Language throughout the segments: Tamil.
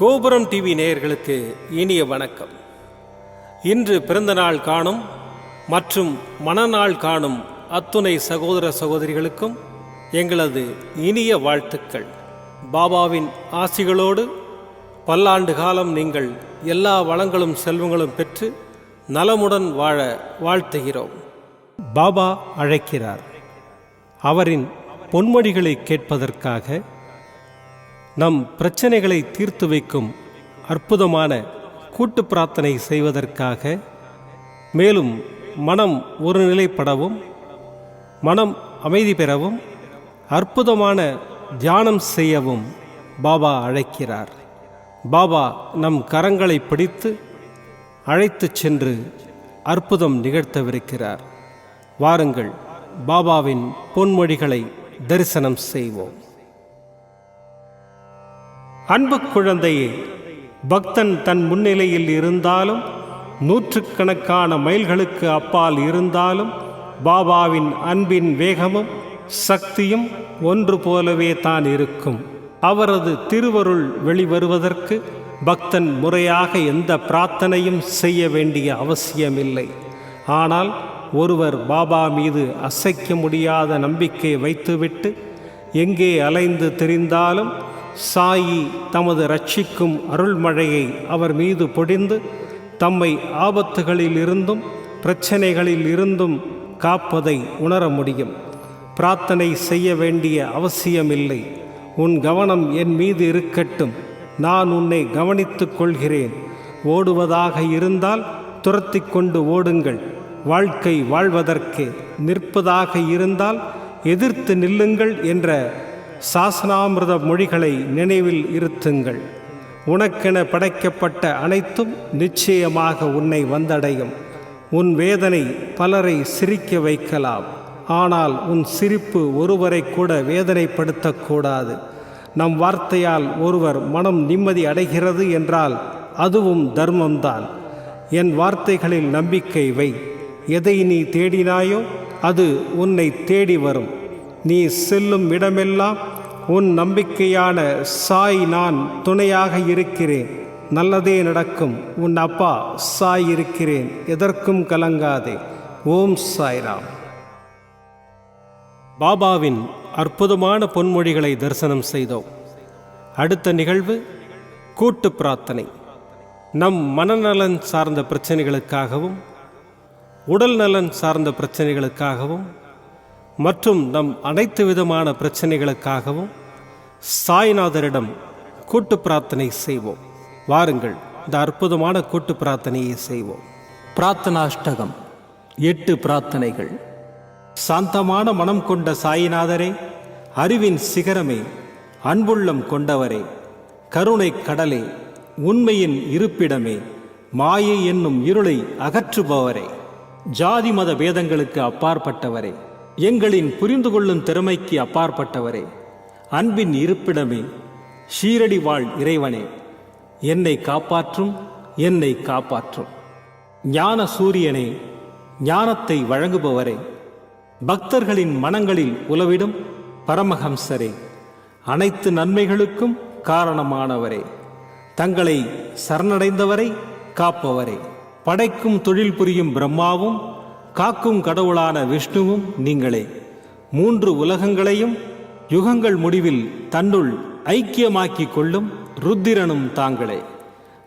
கோபுரம் டிவி நேயர்களுக்கு இனிய வணக்கம். இன்று பிறந்தநாள் காணும் மற்றும் மணநாள் காணும் அத்துணை சகோதர சகோதரிகளுக்கும் எங்களது இனிய வாழ்த்துக்கள். பாபாவின் ஆசிகளோடு பல்லாண்டு காலம் நீங்கள் எல்லா வளங்களும் செல்வங்களும் பெற்று நலமுடன் வாழ வாழ்த்துகிறோம். பாபா அழைக்கிறார். அவரின் பொன்மொழிகளை கேட்பதற்காக, நம் பிரச்சனைகளை தீர்த்து வைக்கும் அற்புதமான கூட்டு பிரார்த்தனை செய்வதற்காக, மேலும் மனம் ஒருநிலைப்படவும் மனம் அமைதி பெறவும் அற்புதமான தியானம் செய்யவும் பாபா அழைக்கிறார். பாபா நம் கரங்களை பிடித்து அழைத்துச் சென்று அற்புதம் நிகழ்த்தவிருக்கிறார். வாருங்கள், பாபாவின் பொன்மொழிகளை தரிசனம் செய்வோம். அன்பு குழந்தையே, பக்தன் தன் முன்னிலையில் இருந்தாலும் நூற்றுக்கணக்கான மைல்களுக்கு அப்பால் இருந்தாலும் பாபாவின் அன்பின் வேகமும் சக்தியும் ஒன்று போலவே தான் இருக்கும். அவரது திருவருள் வெளிவருவதற்கு பக்தன் முறையாக எந்த பிரார்த்தனையும் செய்ய வேண்டிய அவசியமில்லை. ஆனால் ஒருவர் பாபா மீது அசைக்க முடியாத நம்பிக்கை வைத்துவிட்டு எங்கே அலைந்து திரிந்தாலும் சாயி தமது ரட்சிக்கும் அருள்மழையை அவர் மீது பொழிந்து தம்மை ஆபத்துகளில் இருந்தும் பிரச்சனைகளில் இருந்தும் காப்பதை உணர முடியும். பிரார்த்தனை செய்ய வேண்டிய அவசியமில்லை. உன் கவனம் என் மீது இருக்கட்டும், நான் உன்னை கவனித்துக் கொள்கிறேன். ஓடுவதாக இருந்தால் துரத்தி கொண்டு ஓடுங்கள். வாழ்க்கை வாழ்வதற்கு நிற்பதாக இருந்தால் எதிர்த்து நில்லுங்கள் என்ற சாசனாமிர்த மொழிகளை நினைவில் இருத்துங்கள். உனக்கென படைக்கப்பட்ட அனைத்தும் நிச்சயமாக உன்னை வந்தடையும். உன் வேதனை பலரை சிரிக்க வைக்கலாம், ஆனால் உன் சிரிப்பு ஒருவரை கூட வேதனைப்படுத்தக்கூடாது. நம் வார்த்தையால் ஒருவர் மனம் நிம்மதி அடைகிறது என்றால் அதுவும் தர்மம்தான். என் வார்த்தைகளில் நம்பிக்கை வை. எதை நீ தேடினாயோ அது உன்னை தேடி வரும். நீ செல்லும் இடமெல்லாம் உன் நம்பிக்கையான சாய் நான் துணையாக இருக்கிறேன். நல்லதே நடக்கும். உன் அப்பா சாய் இருக்கிறேன். எதற்கும் கலங்காதே. ஓம் சாய்ராம். பாபாவின் அற்புதமான பொன்மொழிகளை தரிசனம் செய்தோம். அடுத்த நிகழ்வு கூட்டு பிரார்த்தனை. நம் மனநலன் சார்ந்த பிரச்சனைகளுக்காகவும் உடல் நலன் சார்ந்த பிரச்சனைகளுக்காகவும் மற்றும் நம் அனைத்து விதமான பிரச்சனைகளுக்காகவும் சாய்நாதரிடம் கூட்டு பிரார்த்தனை செய்வோம். வாருங்கள், இந்த அற்புதமான கூட்டு பிரார்த்தனையை செய்வோம். பிரார்த்தனாஷ்டகம். 8 பிரார்த்தனைகள். சாந்தமான மனம் கொண்ட சாயிநாதரே, அறிவின் சிகரமே, அன்புள்ளம் கொண்டவரே, கருணை கடலே, உண்மையின் இருப்பிடமே, மாயை என்னும் இருளை அகற்றுபவரே, ஜாதி மத பேதங்களுக்கு அப்பாற்பட்டவரே, எங்களின் புரிந்து கொள்ளும் திறமைக்கு அப்பாற்பட்டவரே, அன்பின் இருப்பிடமே, ஷீரடி வாழ் இறைவனே, என்னை காப்பாற்றும், என்னை காப்பாற்றும். ஞான சூரியனே, ஞானத்தை வழங்குபவரே, பக்தர்களின் மனங்களில் உலவிடும் பரமஹம்சரே, அனைத்து நன்மைகளுக்கும் காரணமானவரே, தங்களை சரணடைந்தவரை காப்பவரே, படைக்கும் தொழில் புரியும் பிரம்மாவும் காக்கும் கடவுளான விஷ்ணுவும் நீங்களே. 3 உலகங்களையும் யுகங்கள் முடிவில் தன்னுள் ஐக்கியமாக்கிக் கொள்ளும் ருத்திரனும் தாங்களே.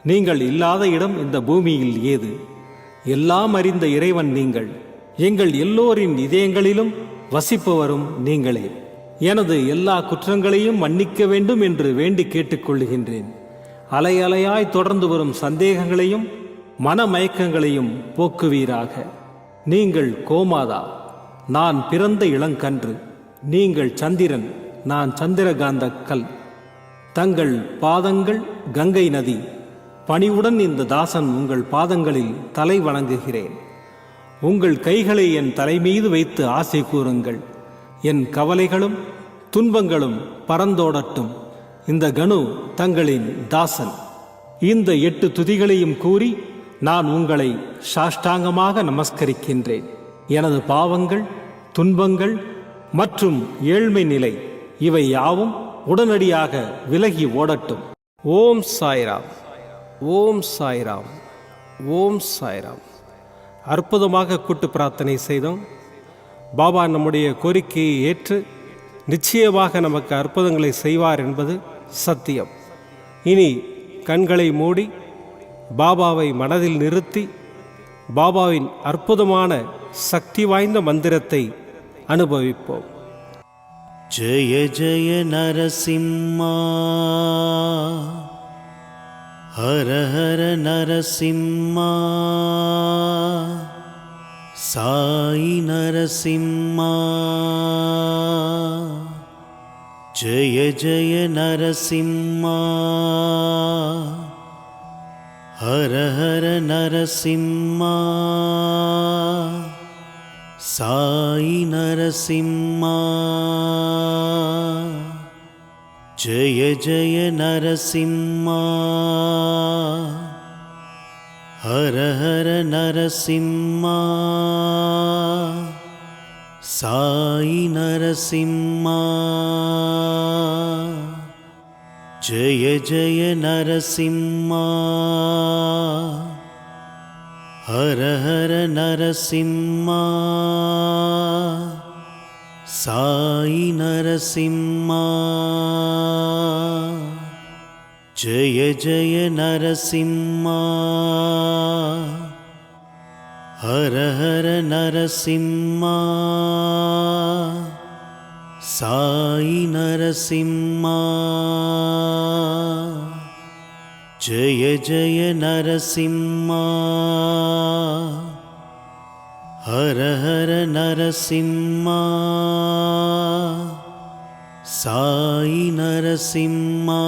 நீங்கள் இல்லாத இடம் இந்த பூமியில் ஏது? எல்லாம் அறிந்த இறைவன் நீங்கள். எங்கள் எல்லோரின் இதயங்களிலும் வசிப்பவரும் நீங்களே. எனது எல்லா குற்றங்களையும் மன்னிக்க வேண்டும் என்று வேண்டி கேட்டுக்கொள்கின்றேன். அலை அலையாய் தொடர்ந்து வரும் சந்தேகங்களையும் மனமயக்கங்களையும் போக்குவீராக. நீங்கள் கோமாதா, நான் பிறந்த இளங்கன்று. நீங்கள் சந்திரன், நான் சந்திரகாந்த கல். தங்கள் பாதங்கள் கங்கை நதி. பணிவுடன் இந்த தாசன் உங்கள் பாதங்களில் தலை வணங்குகிறேன். உங்கள் கைகளை என் தலைமீது வைத்து ஆசை கூறுங்கள். என் கவலைகளும் துன்பங்களும் பறந்தோடட்டும். இந்த கணு தங்களின் தாசன். இந்த 8 துதிகளையும் கூறி நான் உங்களை சாஷ்டாங்கமாக நமஸ்கரிக்கின்றேன். எனது பாவங்கள், துன்பங்கள் மற்றும் ஏழ்மை நிலை இவை யாவும் உடனடியாக விலகி ஓடட்டும். ஓம் சாய்ராம், ஓம் சாய்ராம், ஓம் சாய்ராம். அற்புதமாக கூட்டு பிரார்த்தனை செய்தோம். பாபா நம்முடைய கோரிக்கையை ஏற்று நிச்சயமாக நமக்கு அற்புதங்களை செய்வார் என்பது சத்தியம். இனி கண்களை மூடி பாபாவை மனதில் நிறுத்தி பாபாவின் அற்புதமான சக்தி வாய்ந்த மந்திரத்தை அனுபவிப்போம். ஜெய ஜெய நரசிம்மா, ஹர ஹர நரசிம்மா, சாய் நரசிம்மா. ஜெய ஜெய நரசிம்மா, ஹர ஹர நரசிம்மா, சாய் நரசிம்மா. ஜெய ஜெய நரசிம்மா, ஹர ஹர நரசிம்மா, சாய் நரசிம்மா. ஜெய ஜெய நரசிம்மா, ஹர ஹர நரசிம்மா, சாய் நரசிம்மா. ஜெய ஜெய நரசிம்மா, ஹர ஹர நரசிம்மா, சாய் நரசிம்மா. ஜெய ஜெய நரசிம்மா, ஹர ஹர நரசிம்மா, சாய் நரசிம்மா.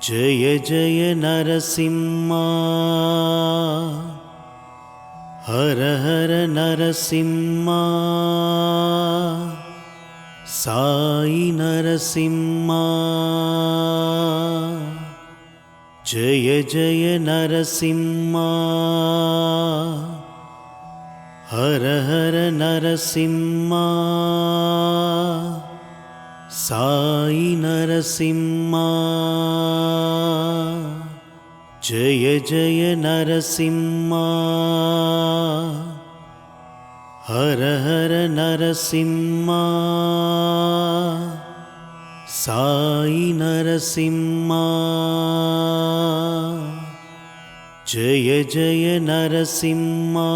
ஜெய ஜெய நரசிம்மா, ஹர ஹர நரசிம்மா, சாய் நரசிம்மா. ஜெய ஜெய நரசிம்மா, ஹர ஹர நரசிம்மா, சாய் நரசிம்மா. ஜெய ஜெய நரசிம்மா, ஹர ஹர நரசிம்மா, சாய் நரசிம்மா. ஜெய ஜெய நரசிம்மா,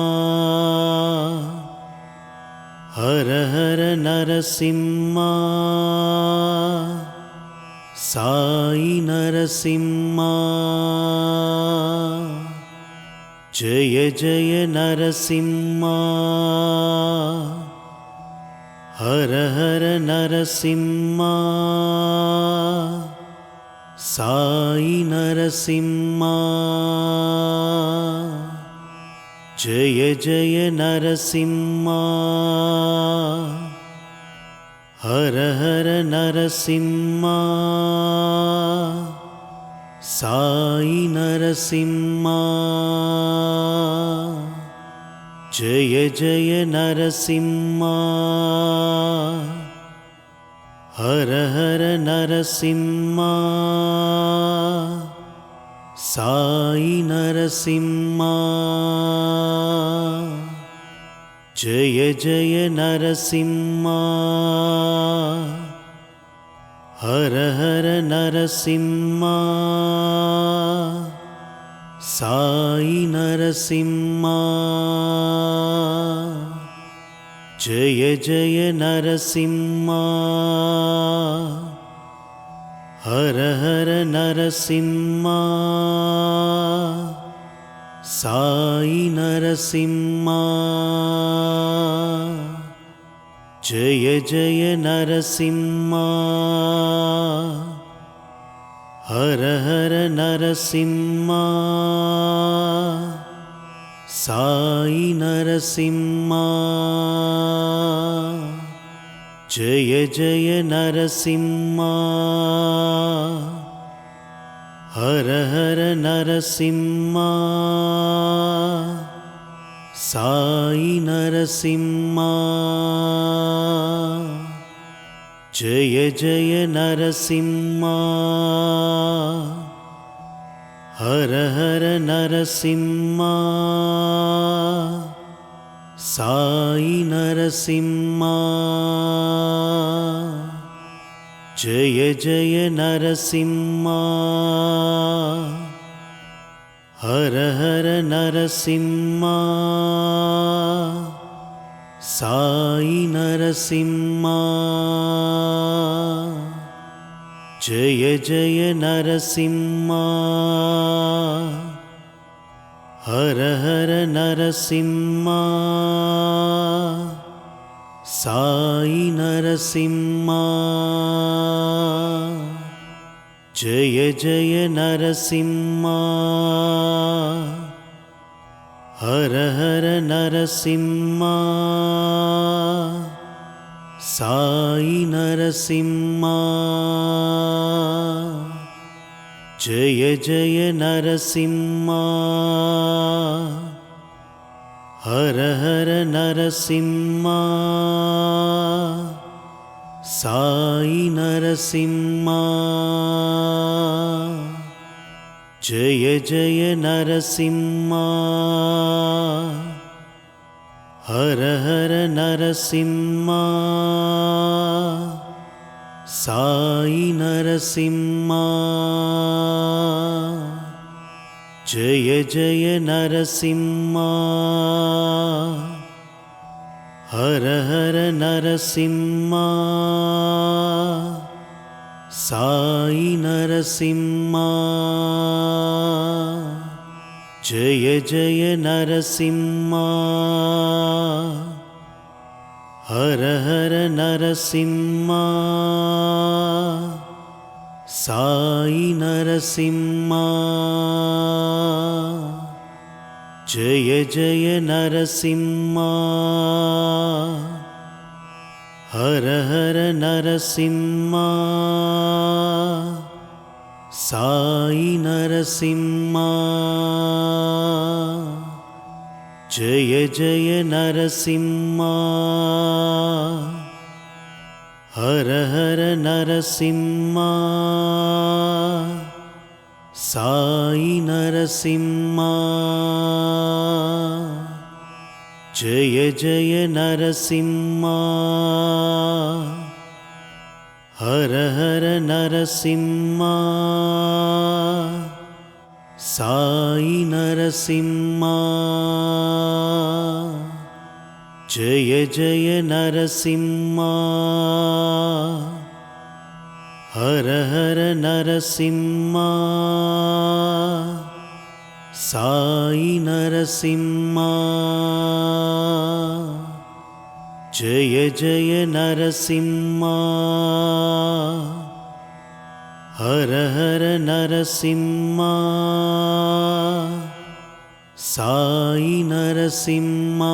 ஹர ஹர நரசிம்மா, சாய் நரசிம்மா. ஜெய ஜெய நரசிம்மா, ஹர ஹர நரசிம்மா, சாய் நரசிம்மா. ஜெய ஜெய நரசிம்மா, ஹர ஹர நரசிம்மா, சாய் நரசிம்மா. ஜெய ஜெய நரசிம்மா, ஹர ஹர நரசிம்மா, சாய் நரசிம்மா. ஜெய ஜெய நரசிம்மா, ஹர ஹர நரசிம்மா, சாய் நரசிம்மா. ஜெய ஜெய நரசிம்மா, ஹர ஹர நரசிம்மா, சாய் நரசிம்மா. ஜெய ஜெய நரசிம்மா, ஹர ஹர நரசிம்மா, சாய் நரசிம்மா. ஜெய ஜெய நரசிம்மா, ஹர ஹர நரசிம்மா, சாய் நரசிம்மா. जय जय नरसिंहा हर हर नरसिंहा साई नरसिंहा जय जय नरसिंहा हर हर नरसिंहा साई नरसिंहा जय जय नरसिंहा हर हर नरसिंहा साई नरसिंहा जय जय नरसिंहा हर हर नरसिंहा साई नरसिंहा जय जय नरसिंहा हर हर नरसिंहा साई नरसिंहा जय जय नरसिंहा हर हर नरसिंहा साई नरसिंहा जय जय नरसिंहा हर हर नरसिंहा साई नरसिंहा जय जय नरसिंहा हर हर नरसिंहा साई नरसिंहा जय जय नरसिंहा हर हर नरसिंहा साई नरसिंहा जय जय नरसिंहा हर हर नरसिंहा साई नरसिंहा जय जय नरसिंहा हर हर नरसिंहा साई नरसिंहा जय जय नरसिंहा हर हर नरसिंहा साई नरसिंहा जय जय नरसिंहा हर हर नरसिंहा साई नरसिंहा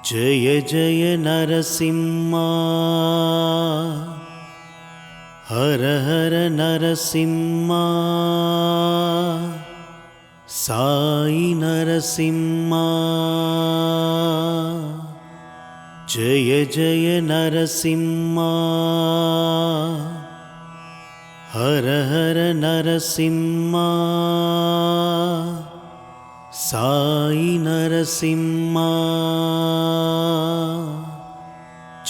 जय जय नरसिंहा हर हर नरसिंहा साई नरसिंहा जय जय नरसिंहा हर हर नरसिंहा साई नरसिंहा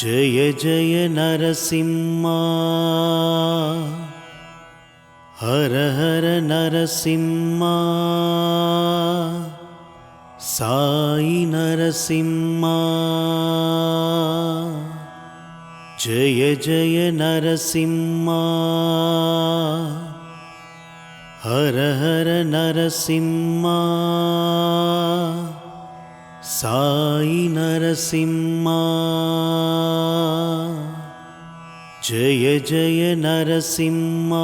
जय जय नरसिंहा हर हर नरसिंहा साई नरसिंहा जय जय नरसिंहा हर हर नरसिंहा साई नरसिंहा जय जय नरसिंहा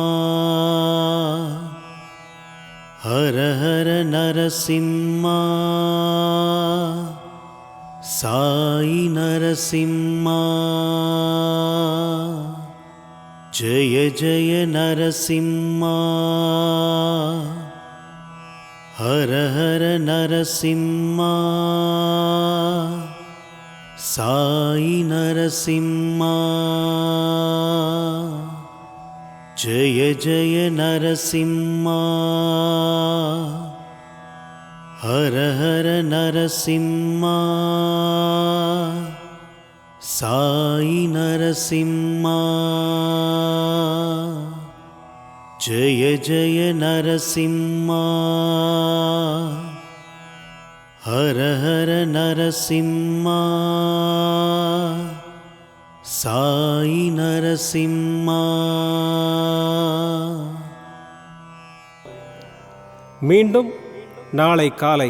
हर हर नरसिंहा साई नरसिंहा जय जय नरसिंहा हर हर नरसिंहा साई नरसिंहा जय जय नरसिंहा हर हर नरसिंहा साई नरसिंहा जय जय नरसिंहा हर हर नरसिंहा साई नरसिंहा மீண்டும் நாளை காலை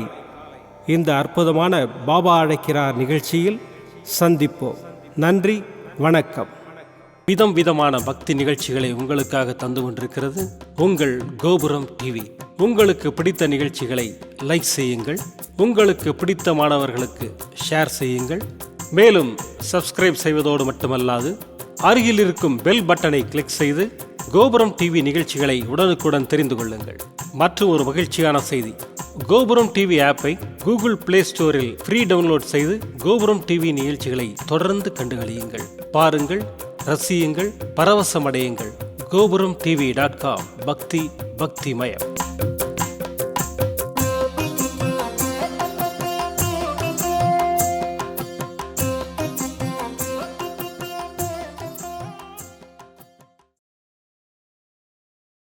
இந்த அற்புதமான பாபா அழைக்கிறார் நிகழ்ச்சியில் சந்திப்போம். நன்றி, வணக்கம். விதம் விதமான பக்தி நிகழ்ச்சிகளை உங்களுக்காக தந்து கொண்டிருக்கிறது உங்கள் கோபுரம் டிவி. உங்களுக்கு பிடித்த நிகழ்ச்சிகளை லைக் செய்யுங்கள், உங்களுக்கு பிடித்த மாணவர்களுக்கு ஷேர் செய்யுங்கள். மேலும் சப்ஸ்கிரைப் செய்வதோடு மட்டுமல்லாது அருகில் இருக்கும் பெல் பட்டனை கிளிக் செய்து கோபுரம் டிவி நிகழ்ச்சிகளை உடனுக்குடன் தெரிந்து கொள்ளுங்கள். மற்றும் ஒரு மகிழ்ச்சியான செய்தி, கோபுரம் டிவி ஆப்பை கூகுள் பிளே ஸ்டோரில் ஃப்ரீ டவுன்லோட் செய்து கோபுரம் டிவி நிகழ்ச்சிகளை தொடர்ந்து கண்டுகளியுங்கள், பாருங்கள், ரசியுங்கள், பரவசமடையுங்கள். gopuramtv.com பக்தி பக்திமயம்.